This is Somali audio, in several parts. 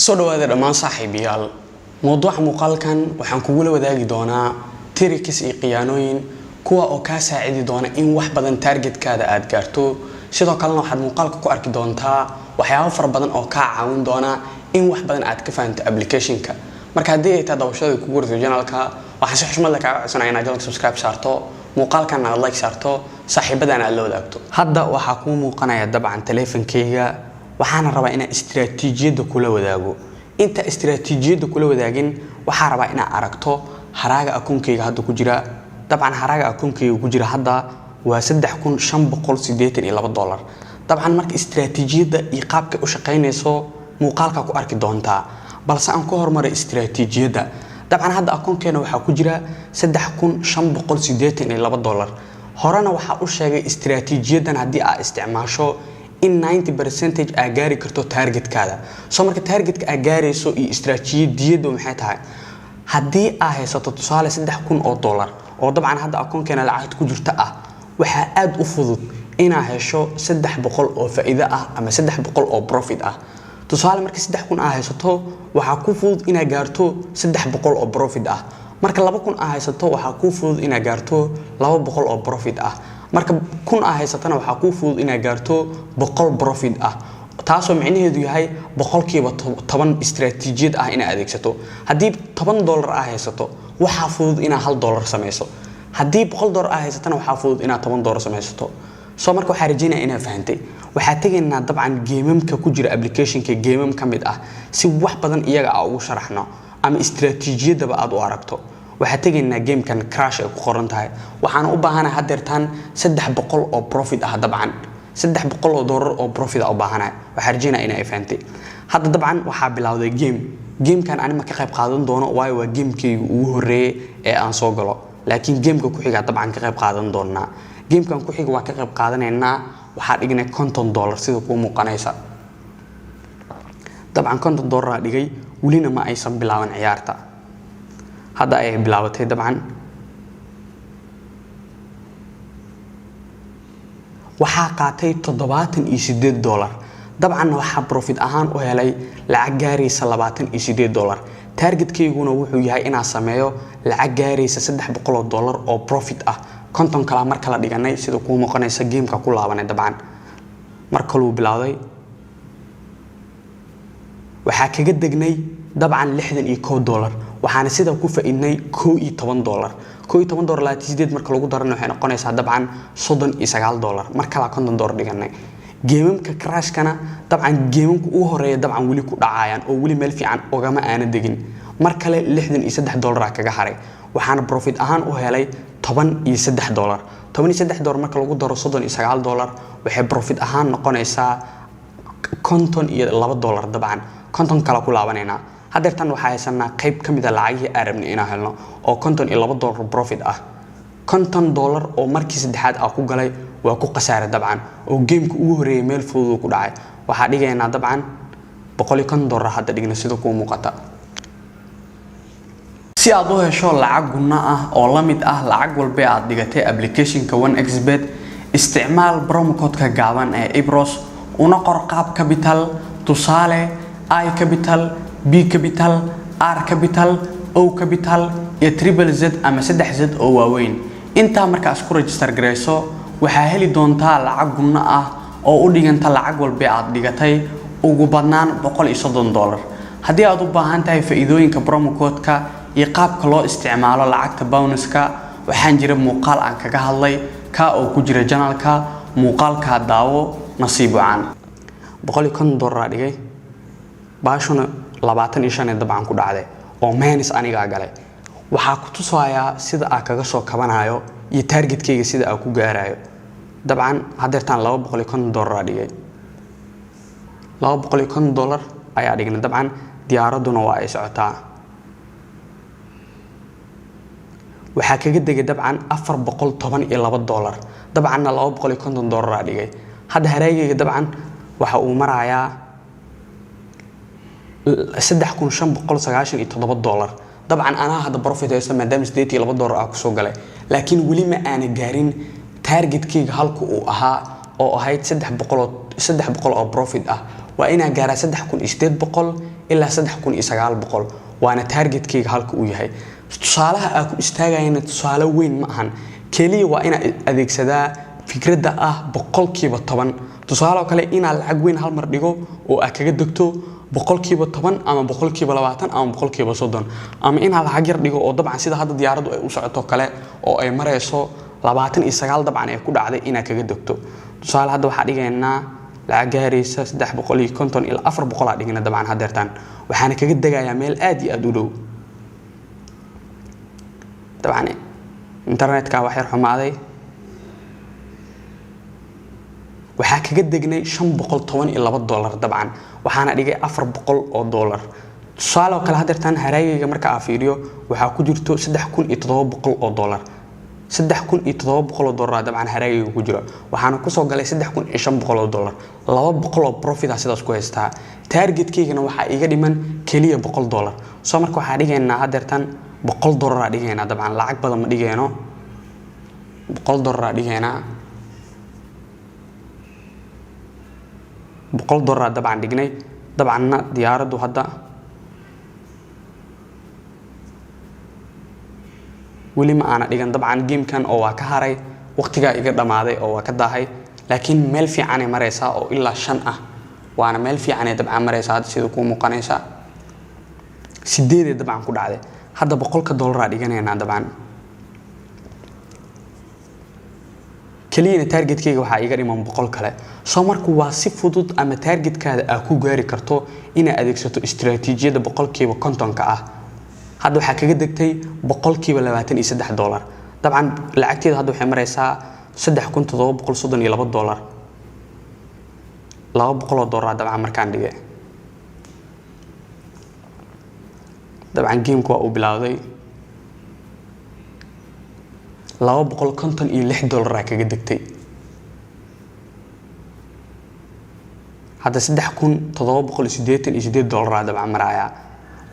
soo dhawaada dhammaan saaxiibayaal mowduuca muuqaalkan waxaan kugu la wadaagi doonaa tricks iyo qiyaanooyin kuwa oo ka saacidi doona in wax badan targetkaada aad gaarto sidoo kalena waxaad muuqaalka ku arki doontaa waxyaabo fara badan oo ka caawin doona in wax badan aad ka fahanto applicationka marka haddii ay tahay dawashada kugu warto channelka waxaan si xushmad leh kaaga codsanayaa inaad channelka subscribe saarto muuqaalkan aad like saarto saaxiibadana aad la wadaagto hadda waxaa kuu muuqanaya dabcan taleefankayga waxaan rabaa inaan istiraatiijiyada kula wadaago inta istiraatiijiyada kula wadaagin waxaan rabaa inaan aragto haraaga akoonkayga hadda ku jira dabcan haraaga akoonkayga ku jira hadda waa $3582 dabcan marka istiraatiijiyada iyo qaabka u shaqeynayso muuqaalka ku arki doontaa balse aan ku hormaray istiraatiijiyada dabcan hadda akoonkeena waxa ku jira $3582 horena waxa uu sheegay istiraatiijiyadan haddii aad isticmaasho in 90% aad gaari karto targetkaada soo marka targetka aad gaarayso iyo istiraatiijiyadu maxay tahay haddii aad haysato tusaale $3000 oo dabcan hadda akoonkeena lacag ku jirta ah waxa aad u fudud inaad hesho 300 oo faa'iido ah ama 300 oo profit ah tusaale marka 3000 aad haysato waxa ku fudud inaad gaarto 300 oo profit ah marka 2000 aad haysato waxa ku fudud inaad gaarto 200 oo profit ah marka 1000 aad haysatana waxa ku fudud inaad gaarto 100 profit ah taasoo macnaheedu yahay boqolkiiba 10 istiraatiijiyad ah inaad adeegsato haddii $10 aad haysato waxa fudud inaad $1 samayso haddii $100 aad haysatana waxa fudud inaad $10 samaysato soo marka waxa rajaynayaa inaad fahantay waxa tageynaa dabcan geemamka ku jira applicationka geemam kamid ah si wax badan iyaga aan ugu sharaxno ama istiraatiijiyadaba aad u aragto waxa tageynaa gamekan crash ay ku qoran tahay waxaan u baahanahay hadeertan 300 oo profit ah dabcan $300 oo profit ah u baahanahay waxa rajaynayaa inaad fahantay hadda dabcan waxa bilowday gamekan anima ka qayb qaadan doono waayo waa gamekayga ugu horeeyay ee aan soo galo laakiin gameka ku xiga dabcan ka qayb qaadan doonaa gamekan ku xiga waa ka qayb qaadanaynaa waxa dhignay $50 sida ku muuqanaysa dabcan $50 dhigay wulina ma aysan bilaaban ciyaarta hadda ay bilaabatay dabcan waxa qaatay $78 dabcan waxa profit ahaan u helay lacag gaaraysa $28 targetkayguna wuxuu yahay inaan sameeyo lacag gaaraysa $300 oo profit ah konton kala marka la dhiganay sida ku muuqanaysa gameka ku laabanay dabcan marka loo bilowday waxa kaga degnay dabcan $61 waxaana sida ku faa'iidnay $11 $11 marka lagu darano waxay noqonaysaa dabcan $39 marka la $50 dhiganay geemamka crashkana dabcan geemamka ugu horeeya dabcan wali ku dhacayaan oo wali meel fiican ogama aana degin mar kale $63 kaga haray waxaana profit ahaan u helay $13 marka lagu daro $39 waxay profit ahaan noqonaysaa $52 dabcan konton kala ku laabanayna hadeertan waxa haysanaa qayb kamid ah lacagii arabni inaan helno oo $52 profit ah $50 oo markii saddexaad ah ku galay waa ku qasaaray dabcan oo gameka ugu horeeyay meel fudud ku dhacay waxa dhigaynaa dabcan $150 hadda dhigna sida ku muuqata si aad u hesho lacag guna ah oo la mid ah lacag walba aad dhigatay applicationka 1xbet isticmaal promo code-ka gaaban ee IBROS una qor qaab capital tusaale I capital B capital R capital O capital iyo triple Z ama 3Z oo waaweyn inta markaas ku register gareyso waxa heli doontaa lacag guna ah oo u dhiganta lacag walba aad dhigatay ugu badnaan $130 haddii aad u baahan tahay faa'iidooyinka promo code-ka iyo qaabka loo isticmaalo lacagta bonuska waxaan jira muuqaal aan kaga hadlay ka oo ku jira channelka muuqaalka daawo nasiib wacan $150 dhigay baashuna 25 dabcan ku dhacday oo minus aniga galay waxa ku tusayaa sida aan kaga soo kabanayo iyo targetkayga sida aan ku gaarayo dabcan hadeertan $250 dhigay $250 ayaa dhignay dabcan diyaaraduna waa ay socotaa waxa kaga degay dabcan $412 dabcanna $250 dhigay hadda hareegayga dabcan waxa uu marayaa $3597 dabcan ana hadda profit haysto maadaama $82 ah ku soo galay laakiin wali ma aana gaarin targetkayga halka uu ahaa oo ahayd 300 oo profit ah waa ina gaaraa 3800 ilaa 3900 waana targetkayga halka uu yahay tusaalaha aan ku istaagayna tusaale weyn ma ahan kaliya waa ina adeegsadaa fikradda ah 10% tusaale kale ina lacag weyn hal mar dhigo oo aad kaga degto 10% ama 20% ama 30% ama ina lacag yar dhigo oo dabcan sida hadda diyaaradu ay u socoto kale oo ay marayso 29 dabcan ay ku dhacday ina kaga degto tusaale hadda waxa dhigaynaa lacag gaaraysa 350 ilaa 400 aan dhigana dabcan hadeertan waxaana kaga degayaa meel aad iyo aad u dhow dabcan internetka wax yar xumaaday waxa kaga degnay $512 dabcan waxaana dhigay $400 tusaale kale hadeertan harayga marka aan fiiriyo waxa ku jirto $3700 $3700 dabcan harayga ku jiro waxaana ku soo galay $3500 $200 profit ah sidaas ku haystaa targetkayga waxa iga dhiman kaliya $100 soo marka waxa dhigaynaa hadeertan $100 dhigaynaa dabcan lacag badan ma dhigayno $100 dhigaynaa $100 dabcan dhignay dabcanna diyaaradu hadda wali ma ana dhigan dabcan gamekan oo waa ka haray waqtiga iga dhamaaday oo waa ka daahay laakiin meel fiican ay maraysaa oo ilaa 5 ah waana meel fiican ay dabcan maraysaa sida ku muuqanaysa 8 dabcan ku dhacday hadda $100 dhiganayna dabcan kaliya targetkayga waxa iga dhiman 100 kale soo markuu waa si fudud ama targetkaada aad ku gaari karto ina adeegsato istiraatiijiyada 50% ka ah hadda waxa kaga degtay $23 dabcan lacagteedu hadda waxay maraysaa $3732 $200 dabcan markaan dhigay dabcan gameku waa uu bilowday $256 kaga degtay hadda $3788 dabcan maraya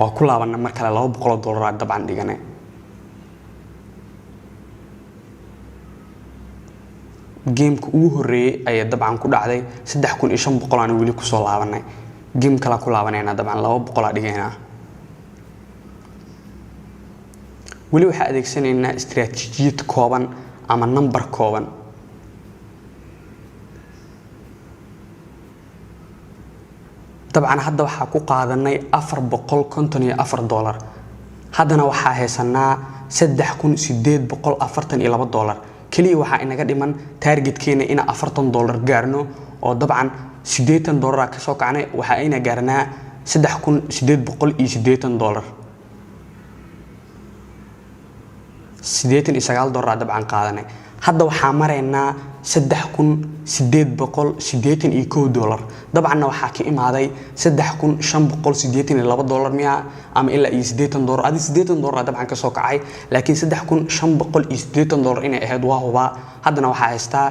waa ku laabana mar kale $200 dabcan dhiganay gameku ugu horeeyay ay dabcan ku dhacday 3500 aan wali ku soo laabanay game kala ku laabanayna dabcan $200 dhigaynaa wali waxa adeegsanaynaa istiraatiijiyad kooban ama number kooban dabcan hadda waxa ku qaadanay $454 haddana waxa haysanaa $3842 kaliya waxa inaga dhiman targetkeena ina $40 gaarno oo dabcan $80 ka soo kacnay waxa ayna gaarnaa $3880 $89 dabcan qaadanay hadda waxa mareynaa $3881 dabcan waxa ka imaaday $3582 miya ama ilaa $80 adi $80 dabcan ka soo kacay laakiin $3580 inay ahayd waa huba haddana waxa haystaa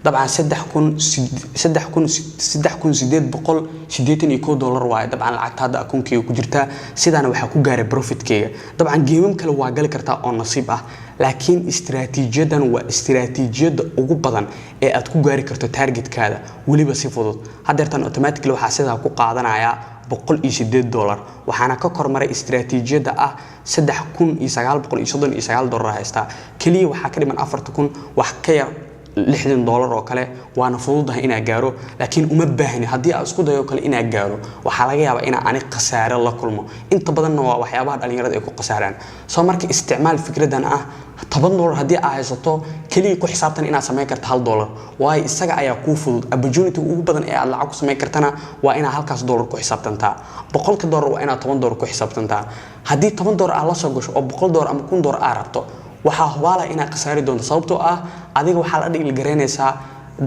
dabcan $3881 waay dabcan lacagta hadda akoonkeyga ku jirta sidana waxa ku gaaray profitkeyga dabcan geemam kale waa gali kartaa oo nasiib ah laakiin istiraatiijiyadan waa istiraatiijiyada ugu badan ee aad ku gaari karto targetkaada waliba si fudud hadeertan automatically waxa sidaa ku qaadanaya $108 waxaana ka kormaray istiraatiijiyada ah $3939 haysta kaliya waxa ka dhiman 4000 wax ka yar $60 oo kale waana fududahay ina gaaro laakiin uma baahni hadii aad isku dayo kale ina gaaro waxa laga yaabaa ina ani qasaare la kulmo inta badan waa waxyaabaha dhalinyarada ay ku qasaaraan soo marka isticmaal fikradan ah $10 hadii aad haysato kaliya ku xisaabtan ina sameyn karto $1 waay isaga ayaa ku fudud opportunity ugu badan ee aad lacag ku sameyn kartana waa ina halkaas $1 ku xisaabtantaa $100 waa ina $10 ku xisaabtantaa hadii $10 aad la soo gasho oo $100 ama $1000 aad rabto waxa hubaala ina qasaari doonto sababtoo ah adiga waxa la dhigil gareynaysa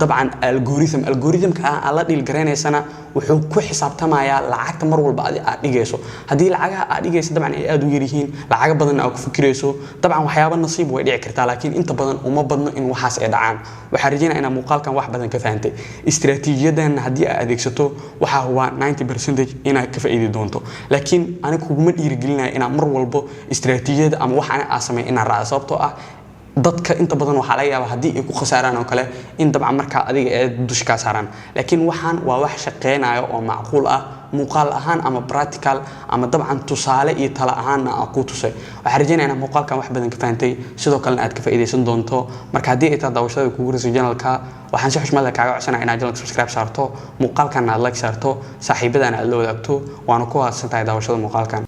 dabcan algorithm-ka aan la dhigil gareynaysana wuxuu ku xisaabtamayaa lacagta mar walba aad dhigayso hadii lacagaha aad dhigayso dabcan ay aad u yar yihiin lacag badan aad ku fikirayso dabcan waxyaabo nasiib way dhici kartaa laakiin inta badan uma badno in waxaas ay dhacaan waxa rajayna ina muuqaalkan wax badan ka fahantay istiraatiijiyadan hadii aad adeegsato waxa huwa 90% ina ka faa'iido doonto laakiin aniga kuma dhiirigelinayo ina mar walba istiraatiijiyada ama waxaan aan sameeyo ina raaco sababtoo ah dadka inta badan waxa laga yaabaa hadii ay ku khasaaraan oo kale in dabcan marka adiga ee dushka saaran laakiin waxaan waa wax shaqeynayo oo macquul ah muuqaal ahaan ama practical ama dabcan tusaale iyo tala ahaan aan ku tusay waxa rajaynaynaa muuqaalkan wax badan ka fahamtay sidoo kale aad ka faa'iideysan doonto marka hadii ay tahay daawashada kugu rasiyo channelka waxaan si xushmad leh kaaga codsanayaa inaad channelka subscribe saarto muuqaalkan aad like saarto saaxiibadana aad la wadaagto waana ku haadsantahay daawashada muuqaalkan